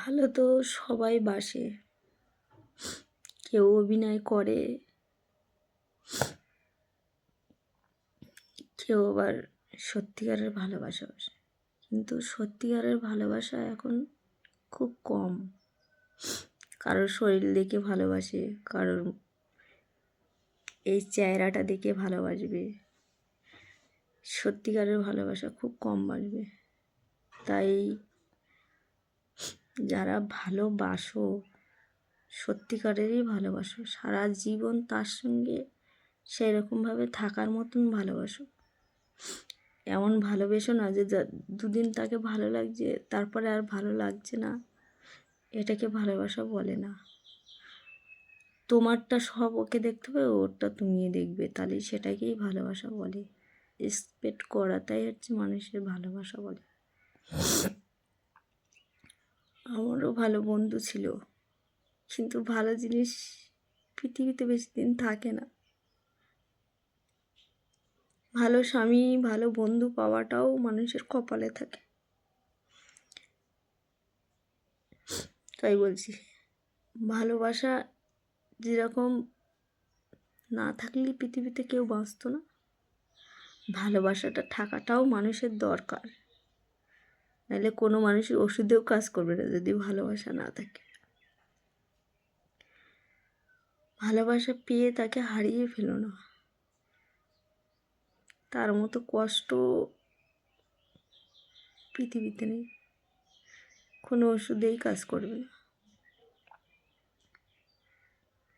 ভালো তো সবাই বাসে, কেউ অভিনয় করে, কেউ আবার সত্যিকারের ভালোবাসা বাসে। কিন্তু সত্যিকারের ভালোবাসা এখন খুব কম। কারোর শরীর দেখে ভালোবাসে, কারোর এই চেহারাটা দেখে ভালোবাসবে। সত্যিকারের ভালোবাসা খুব কম বাসবে। তাই যারা ভালোবাসো, সত্যিকারেরই ভালোবাসো, সারা জীবন তার সঙ্গে সেরকমভাবে থাকার মতন ভালোবাসো। এমন ভালোবেসো না যে দুদিন তাকে ভালো লাগছে তারপরে আর ভালো লাগছে না, এটাকে ভালোবাসা বলে না। তোমারটা সব ওকে দেখতে হবে, ওরটা তুমিই দেখবে, তাহলে সেটাকেই ভালোবাসা বলে। এক্সপেক্ট করাটাই হচ্ছে মানুষের ভালোবাসা বলে। আমারও ভালো বন্ধু ছিল, কিন্তু ভালো জিনিস পৃথিবীতে বেশি দিন থাকে না। ভালো স্বামী, ভালো বন্ধু পাওয়াটাও মানুষের কপালে থাকে। তাই বলছি, ভালোবাসা যেরকম না থাকলে পৃথিবীতে কেউ বাঁচত না, ভালোবাসাটা থাকাটাও মানুষের দরকার। নাহলে কোনো মানুষের ওষুধেও কাজ করবে না যদি ভালোবাসা না থাকে। ভালোবাসা পেয়ে তাকে হারিয়ে ফেলো না, তার মতো কষ্ট পৃথিবীতে নেই, কোনো ওষুধেই কাজ করবে না।